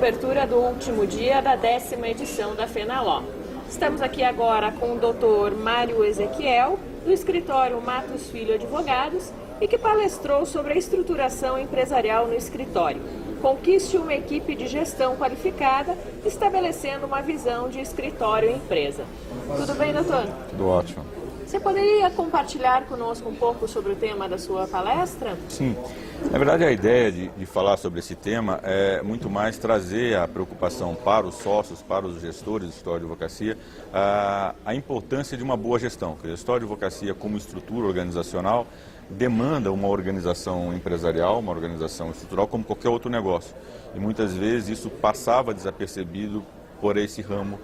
cobertura do último dia da 10ª edição da FENALO. Estamos aqui agora com o Dr. Mário Ezequiel, do escritório Matos Filho Advogados, e que palestrou sobre a estruturação empresarial no escritório. Conquiste uma equipe de gestão qualificada, estabelecendo uma visão de escritório-empresa. Tudo bem, doutor? Tudo ótimo. Você poderia compartilhar conosco um pouco sobre o tema da sua palestra? Sim. Na verdade, a ideia de falar sobre esse tema é muito mais trazer a preocupação para os sócios, para os gestores do escritório de advocacia, a importância de uma boa gestão. Porque o escritório de advocacia, como estrutura organizacional, demanda uma organização empresarial, uma organização estrutural, como qualquer outro negócio. E muitas vezes isso passava desapercebido por esse ramo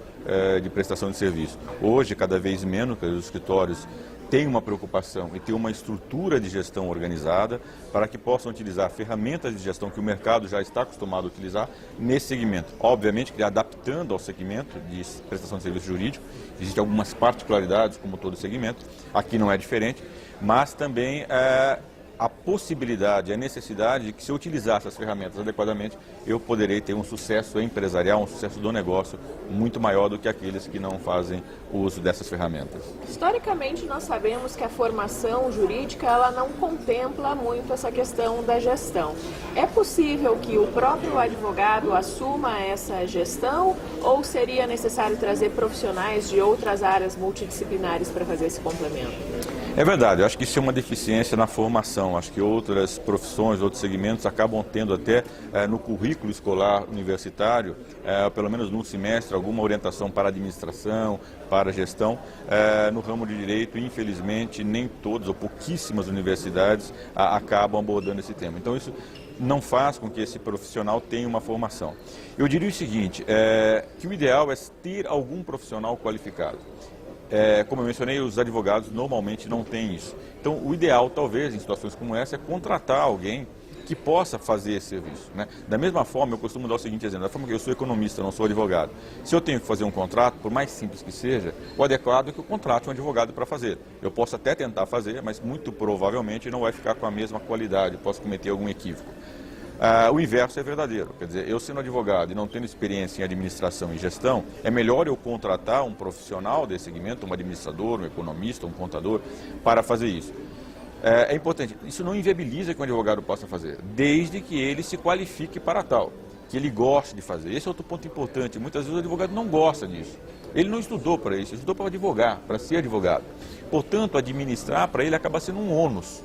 de prestação de serviço. Hoje, cada vez menos, os escritórios têm uma preocupação e têm uma estrutura de gestão organizada para que possam utilizar ferramentas de gestão que o mercado já está acostumado a utilizar nesse segmento. Obviamente que adaptando ao segmento de prestação de serviço jurídico, existem algumas particularidades como todo segmento, aqui não é diferente, mas também a possibilidade, a necessidade de que se eu utilizar essas ferramentas adequadamente, eu poderei ter um sucesso empresarial, um sucesso do negócio muito maior do que aqueles que não fazem uso dessas ferramentas. Historicamente, nós sabemos que a formação jurídica ela não contempla muito essa questão da gestão. É possível que o próprio advogado assuma essa gestão ou seria necessário trazer profissionais de outras áreas multidisciplinares para fazer esse complemento? É verdade, eu acho que isso é uma deficiência na formação. Acho que outras profissões, outros segmentos acabam tendo até no currículo escolar universitário, pelo menos num semestre, alguma orientação para administração, para gestão. No ramo de direito, infelizmente, nem todas ou pouquíssimas universidades acabam abordando esse tema. Então isso não faz com que esse profissional tenha uma formação. Eu diria o seguinte, que o ideal é ter algum profissional qualificado. Como eu mencionei, os advogados normalmente não têm isso. Então, o ideal, talvez, em situações como essa, é contratar alguém que possa fazer esse serviço, né? Da mesma forma, eu costumo dar o seguinte exemplo, da forma que eu sou economista, não sou advogado. Se eu tenho que fazer um contrato, por mais simples que seja, o adequado é que eu contrate um advogado para fazer. Eu posso até tentar fazer, mas muito provavelmente não vai ficar com a mesma qualidade, posso cometer algum equívoco. O inverso é verdadeiro, quer dizer, eu sendo advogado e não tendo experiência em administração e gestão, é melhor eu contratar um profissional desse segmento, um administrador, um economista, um contador, para fazer isso. É importante, isso não inviabiliza que um advogado possa fazer, desde que ele se qualifique para tal, que ele goste de fazer. Esse é outro ponto importante, muitas vezes o advogado não gosta disso. Ele não estudou para isso, ele estudou para advogar, para ser advogado. Portanto, administrar para ele acaba sendo um ônus.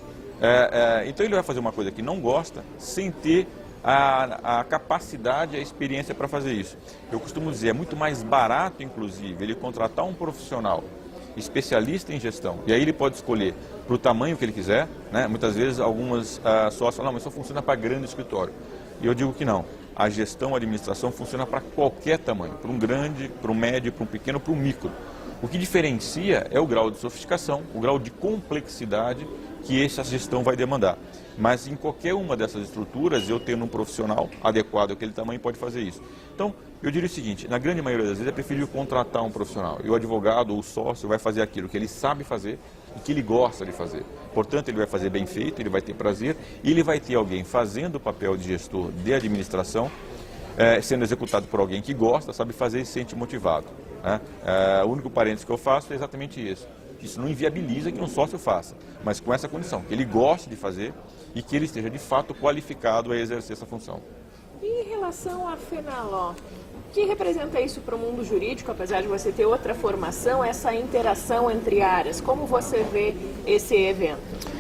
Então ele vai fazer uma coisa que não gosta, sem ter a capacidade, a experiência para fazer isso. Eu costumo dizer, é muito mais barato, inclusive, ele contratar um profissional especialista em gestão, e aí ele pode escolher para o tamanho que ele quiser, né? Muitas vezes algumas sócios falam, não, mas só funciona para grande escritório. E eu digo que não, a gestão, a administração funciona para qualquer tamanho, para um grande, para um médio, para um pequeno, para um micro. O que diferencia é o grau de sofisticação, o grau de complexidade que essa gestão vai demandar. Mas em qualquer uma dessas estruturas, eu tendo um profissional adequado àquele tamanho, pode fazer isso. Então, eu diria o seguinte, na grande maioria das vezes é preferível contratar um profissional. E o advogado ou o sócio vai fazer aquilo que ele sabe fazer e que ele gosta de fazer. Portanto, ele vai fazer bem feito, ele vai ter prazer e ele vai ter alguém fazendo o papel de gestor de administração, sendo executado por alguém que gosta, sabe fazer e se sente motivado. O único parênteses que eu faço é exatamente isso. Isso não inviabiliza que um sócio faça, mas com essa condição, que ele goste de fazer e que ele esteja de fato qualificado a exercer essa função. E em relação à FENALO, o que representa isso para o mundo jurídico, apesar de você ter outra formação, essa interação entre áreas? Como você vê esse evento?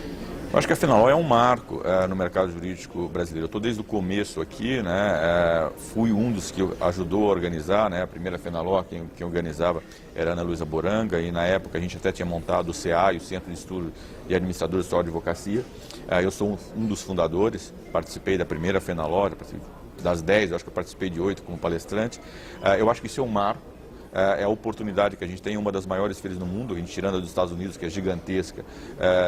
Eu acho que a FENALO é um marco no mercado jurídico brasileiro. Eu estou desde o começo aqui, né, fui um dos que ajudou a organizar, né, a primeira FENALO, quem organizava era a Ana Luísa Boranga, e na época a gente até tinha montado o CEAI, o Centro de Estudo e Administradores de Escritório de Advocacia. Eu sou um dos fundadores, participei da primeira FENALO, das 10, eu acho que eu participei de 8 como palestrante. Eu acho que isso é um marco. É a oportunidade que a gente tem, uma das maiores feiras no mundo, a gente tirando a dos Estados Unidos, que é gigantesca,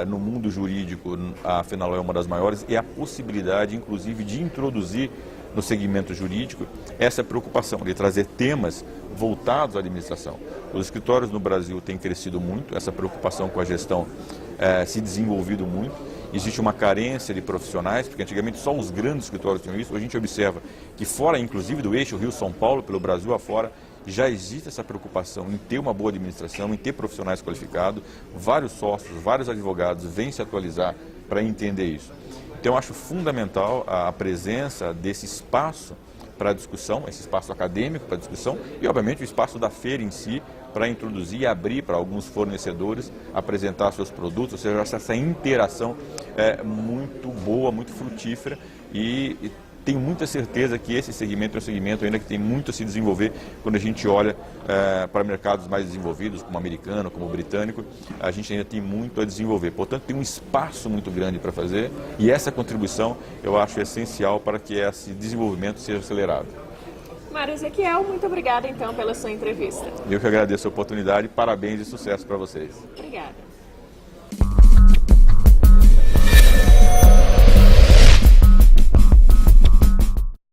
no mundo jurídico a FENALO é uma das maiores, e a possibilidade, inclusive, de introduzir no segmento jurídico essa preocupação de trazer temas voltados à administração. Os escritórios no Brasil têm crescido muito, essa preocupação com a gestão se desenvolvido muito, existe uma carência de profissionais, porque antigamente só os grandes escritórios tinham isso. Hoje a gente observa que fora, inclusive, do eixo Rio-São Paulo, pelo Brasil afora, já existe essa preocupação em ter uma boa administração, em ter profissionais qualificados. Vários sócios, vários advogados vêm se atualizar para entender isso. Então, eu acho fundamental a presença desse espaço para discussão, esse espaço acadêmico para discussão e, obviamente, o espaço da feira em si para introduzir e abrir para alguns fornecedores apresentar seus produtos, ou seja, essa interação é muito boa, muito frutífera e tenho muita certeza que esse segmento é um segmento ainda que tem muito a se desenvolver quando a gente olha para mercados mais desenvolvidos, como o americano, como o britânico, a gente ainda tem muito a desenvolver. Portanto, tem um espaço muito grande para fazer e essa contribuição eu acho essencial para que esse desenvolvimento seja acelerado. Mário Ezequiel, muito obrigada então pela sua entrevista. Eu que agradeço a oportunidade, parabéns e sucesso para vocês. Obrigada.